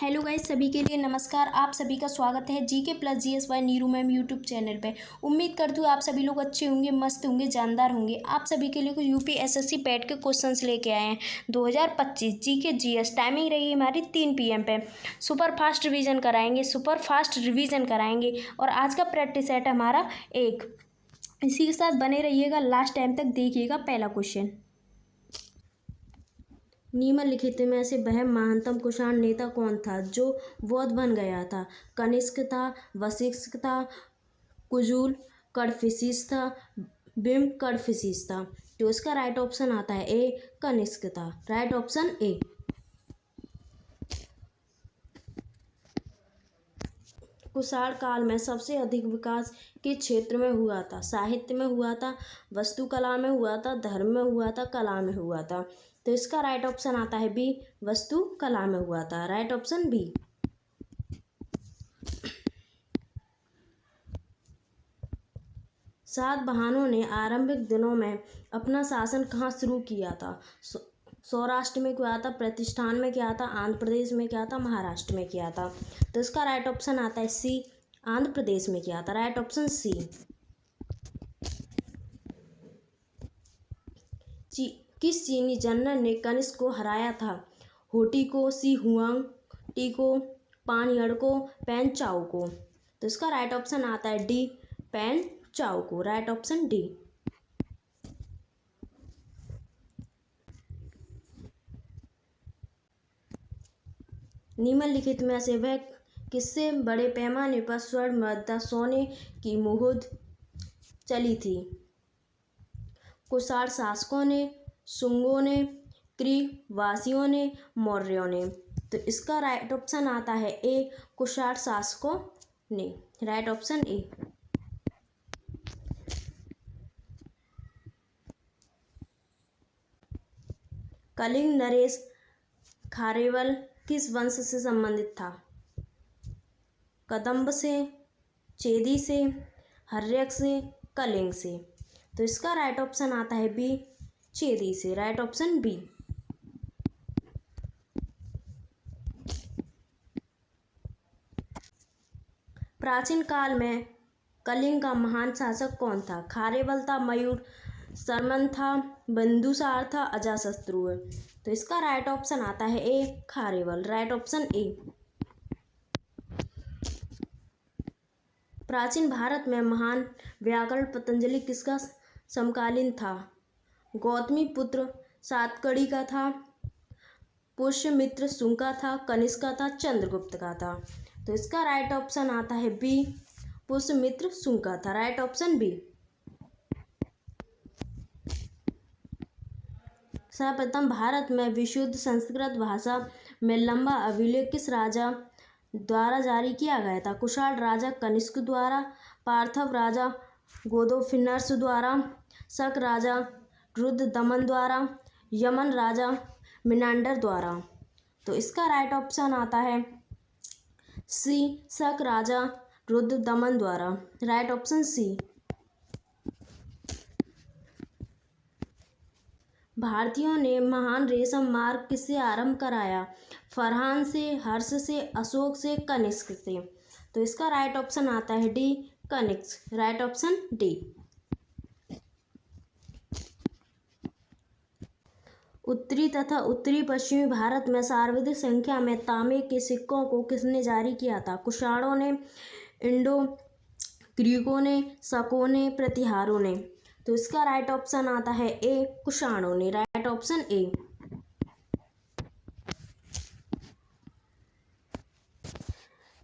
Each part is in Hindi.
हेलो गाइस, सभी के लिए नमस्कार। आप सभी का स्वागत है GK plus GSY Neeru ma'am YouTube channel पे। उम्मीद करती हूँ आप सभी लोग अच्छे होंगे, मस्त होंगे, जानदार होंगे। आप सभी के लिए कुछ यूपीएसएससी पैट के क्वेश्चंस लेके आए हैं 2025 जीके जीएस। टाइमिंग रही हमारी 3 PM पे। सुपर फास्ट रिवीजन कराएंगे और आज का प्रैक्टिस सेट हमारा 1। इसी के साथ बने रहिएगा, लास्ट टाइम तक देखिएगा। पहला क्वेश्चन, निम्नलिखित में से वह महानतम कुषाण नेता कौन था जो बौद्ध बन गया था? कनिष्क था, वशिष्ठ था, कुजुल, कडफिसिस था, बिम्ब कडफिसिस था। तो इसका राइट ऑप्शन आता है ए, कनिष्क था। राइट ऑप्शन ए। कुषाण काल में सबसे अधिक विकास किस क्षेत्र में हुआ था? साहित्य में हुआ था, वस्तुकला में हुआ था, धर्म में हुआ था, कला में हुआ था। तो इसका राइट ऑप्शन आता है बी, वस्तुकला में हुआ था। Right option B. सातवाहनों ने आरंभिक दिनों में अपना शासन कहाँ शुरू किया था? सौराष्ट्र में किया था, प्रतिष्ठान में किया था, आंध्र प्रदेश में किया था, महाराष्ट्र में किया था। तो इसका राइट ऑप्शन आता है सी, आंध्र प्रदेश में किया था। Right option C. किस चीनी जनरल ने कनिष्क को हराया था? होटी को, सी हुआंग टी को, पान यड़ को, पेन चाओ को। तो इसका राइट ऑप्शन आता है डी, पेन चाओ को। Right option D. निम्नलिखित में से वह किससे बड़े पैमाने पर स्वर्ण मुद्रा सोने की मुहूर्त चली थी? कुषाण शासकों ने, शुंगों ने, वासियों ने, मौर्यों ने। तो इसका राइट ऑप्शन आता है ए, कुषाण शासकों ने। Right option A. कलिंग नरेश खारेवल किस वंश से संबंधित था? कदंब से, चेदी से, हर्यक से, कलिंग से। तो इसका राइट ऑप्शन आता है बी, चेदी से। Right option B. प्राचीन काल में कलिंग का महान शासक कौन था? खारेवल था, मयूर शर्मन था, बिंदुसार था, अजातशत्रु है। तो इसका राइट ऑप्शन आता है ए, खारेवल। राइट ऑप्शन ए। प्राचीन भारत में महान व्याकरण पतंजलि किसका समकालीन था? गौतमी पुत्र सातकड़ी का था, पुष्यमित्र शुंग का था, कनिष्क का था, चंद्रगुप्त का था। तो इसका राइट ऑप्शन आता है बी, पुष्यमित्र शुंग का था। Right option B. सर्वप्रथम भारत में विशुद्ध संस्कृत भाषा में लंबा अभिलेख किस राजा द्वारा जारी किया गया था? कुषाण राजा कनिष्क द्वारा, पार्थव राजा गोदोफिनर्स द्वारा, शक राजा रुद्रदमन द्वारा, यमन राजा मिनांडर द्वारा। तो इसका राइट ऑप्शन आता है सी, शक राजा रुद्रदमन द्वारा। Right option C. भारतीयों ने महान रेशम मार्ग किससे आरंभ कराया? फरहान से, हर्ष से, अशोक से, कनिष्क से। तो इसका राइट ऑप्शन आता है D, Kanishka. Right option D. उत्तरी तथा उत्तरी पश्चिमी भारत में सर्वाधिक संख्या में तांबे के सिक्कों को किसने जारी किया था? कुषाणों ने, इंडो ग्रीकों ने, शकों ने, प्रतिहारों ने। तो इसका राइट ऑप्शन आता है ए, कुषाणों ने। राइट ऑप्शन ए।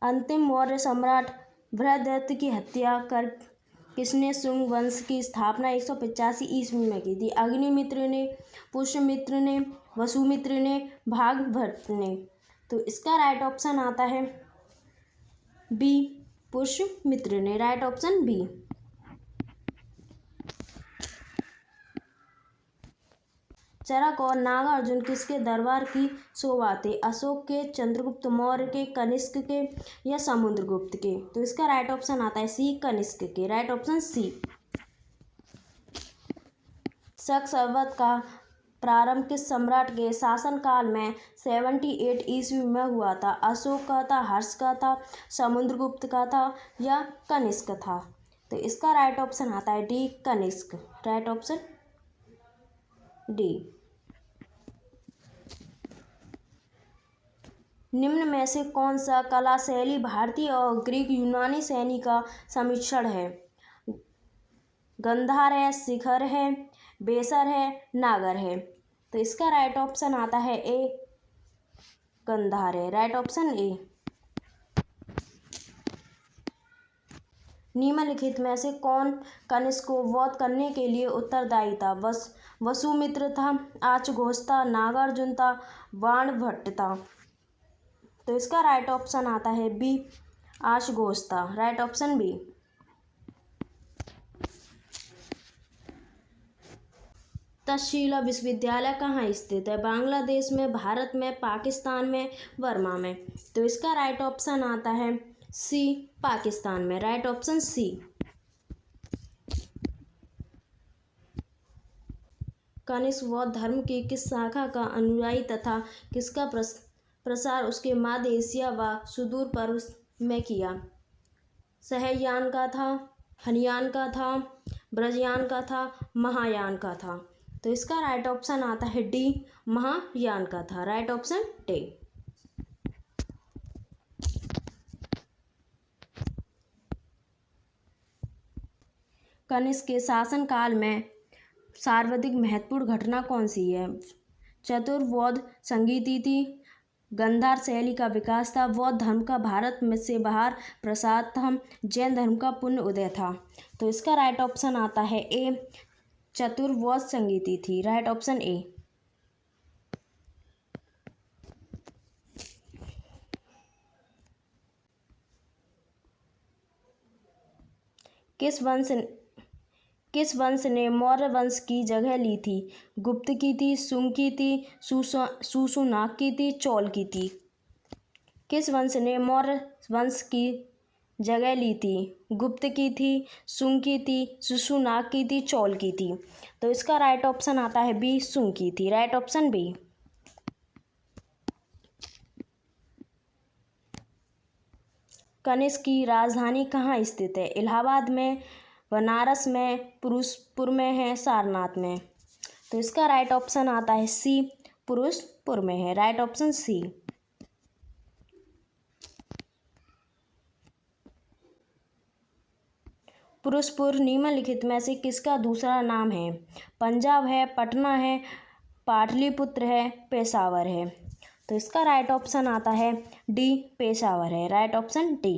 अंतिम मौर्य सम्राट बृहद्रथ की हत्या कर किसने शुंग वंश की स्थापना 185 ईस्वी में की थी? अग्निमित्र ने, पुष्यमित्र ने, वसुमित्र ने, भागभट्ट ने। तो इसका राइट ऑप्शन आता है बी, पुष्यमित्र ने। Right option B. चरक और नागार्जुन किसके दरबार की शोभा थे? अशोक के, चंद्रगुप्त मौर्य के, कनिष्क के या समुद्रगुप्त के? तो इसका राइट ऑप्शन आता है सी, कनिष्क के। Right option C. शक शर्बत का प्रारंभ किस सम्राट के शासनकाल में 78 ईस्वी में हुआ था? अशोक का था, हर्ष का था, समुद्रगुप्त का था या कनिष्क था? तो इसका राइट ऑप्शन आता है D, Kanishka. Right option D. निम्न में से कौन सा कला शैली भारतीय और ग्रीक यूनानी शैली का सम्मिश्रण है? गंधार है, शिखर है, बेसर है, नागर है? तो इसका राइट ऑप्शन आता है ए, गंधार है। राइट ऑप्शन ए। निम्नलिखित में से कौन कनिष्क को वध करने के लिए उत्तरदायी था? वसुमित्र था, आशुघोष था, नागार्जुन था, बाणभट्ट था? तो इसका राइट ऑप्शन आता है बी, आशुघोष था। Right option B. तक्षशिला विश्वविद्यालय कहाँ स्थित है? बांग्लादेश में, भारत में, पाकिस्तान में, बर्मा में? तो इसका राइट ऑप्शन आता है सी, पाकिस्तान में। राइट ऑप्शन सी। कनिष्क बौद्ध धर्म की किस शाखा का अनुयायी तथा किसका प्रसार उसके मध्य एशिया व सुदूर पूर्व में किया? सहयान का था, हनयान का था, ब्रजयान का था, महायान का था? तो इसका राइट ऑप्शन आता है डी, महायान का था। Right option D. कनिष्क के शासनकाल में सर्वाधिक महत्वपूर्ण घटना कौन सी है? चतुर्बौद्ध संगीति थी, गंधार शैली का विकास था, बौद्ध धर्म का भारत में से बाहर प्रसार था, जैन धर्म का पुण्य उदय था? तो इसका राइट ऑप्शन आता है ए, चतुर्बौद्ध संगीति थी। राइट ऑप्शन ए। किस वंश ने मौर्य वंश की जगह ली थी? गुप्त की थी, शुंग की थी, शूशुनाग की थी, चोल की थी? किस वंश ने मौर्य वंश की जगह ली थी? गुप्त की थी, शुंग की थी, शूशुनाग की थी, चोल की थी? तो इसका राइट ऑप्शन आता है बी, शुंग की थी। Right option B. कनिष्क की राजधानी कहाँ स्थित है? इलाहाबाद में, बनारस में, फिरोजपुर में है, सारनाथ में? तो इसका राइट ऑप्शन आता है सी, फिरोजपुर में है। राइट ऑप्शन सी। फिरोजपुर निम्नलिखित में से किसका दूसरा नाम है? पंजाब है, पटना है, पाटलिपुत्र है, पेशावर है? तो इसका राइट ऑप्शन आता है डी, पेशावर है। Right option D.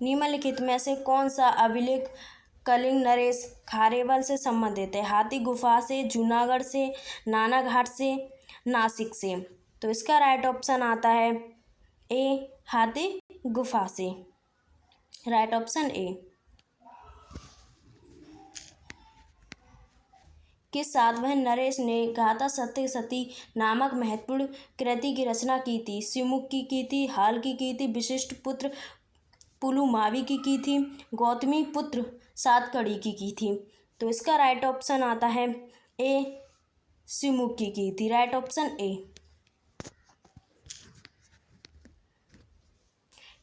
निम्नलिखित में से कौन सा अभिलेख कलिंग नरेश खारेबल से संबंधित है? हाथी गुफा से, जूनागढ़ से, नानाघाट से, नासिक से? तो इसका राइट ऑप्शन आता है ए, हाथी गुफा से। राइट ऑप्शन ए। किस सातवाहन नरेश ने गाथा सप्तशती नामक महत्वपूर्ण कृति की रचना की थी? शिवमुख की थी, हाल की थी, वशिष्ठ पुत्र पुलुमावी की थी, गौतमी पुत्र सातकड़ी की थी? तो इसका राइट ऑप्शन आता है ए, शिवमुख की थी। राइट ऑप्शन ए।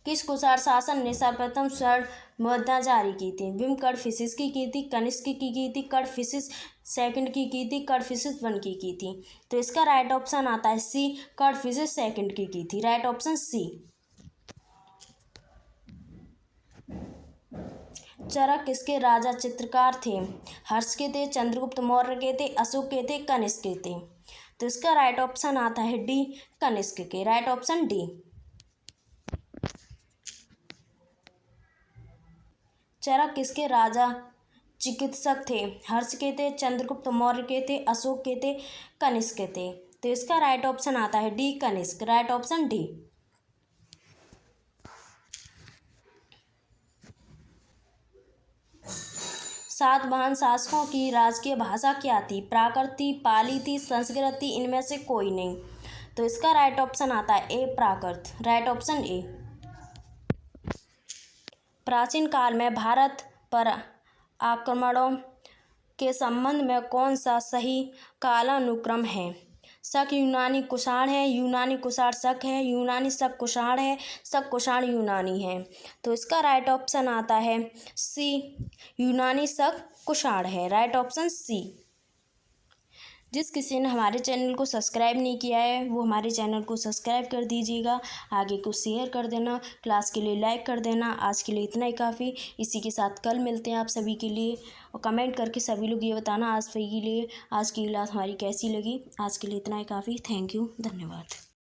किस कुषाण शासन ने सर्वप्रथम स्वर्ण मुद्रा जारी की थी? भीम कड़फिशिस की थी, कनिष्क की थी, कड़फिशिस सेकंड की थी, कड़फिशिस वन की थी? तो इसका राइट ऑप्शन आता है सी, कड़फिशिस सेकंड की थी। राइट ऑप्शन सी। चरक किसके राजा चित्रकार थे? हर्ष के थे, चंद्रगुप्त मौर्य के थे, अशोक के थे, कनिष्क के थे? तो इसका राइट ऑप्शन आता है डी, कनिष्क के। Right option D. चरक किसके राजा चिकित्सक थे? हर्ष के थे, चंद्रगुप्त मौर्य के थे, अशोक के थे, कनिष्क के थे? तो इसका राइट ऑप्शन आता है D, Kanishka. Right option D. Satavahana शासकों की राजकीय भाषा क्या थी? प्राकृत थी, पाली थी, संस्कृत थी, इनमें से कोई नहीं? तो इसका राइट ऑप्शन आता है ए, प्राकृत। राइट ऑप्शन ए। प्राचीन काल में भारत पर आक्रमणों के संबंध में कौन सा सही कालानुक्रम है? शक यूनानी कुषाण है, यूनानी कुषाण शक है, यूनानी शक कुषाण है, शक कुषाण यूनानी है। तो इसका राइट ऑप्शन आता है सी, यूनानी शक कुषाण है। Right option C. जिस किसी ने हमारे चैनल को सब्सक्राइब नहीं किया है वो हमारे चैनल को सब्सक्राइब कर दीजिएगा, आगे को शेयर कर देना, क्लास के लिए लाइक कर देना। आज के लिए इतना ही काफ़ी। इसी के साथ कल मिलते हैं आप सभी के लिए, और कमेंट करके सभी लोग ये बताना आज के लिए आज की क्लास हमारी कैसी लगी। आज के लिए इतना ही काफ़ी। थैंक यू, धन्यवाद।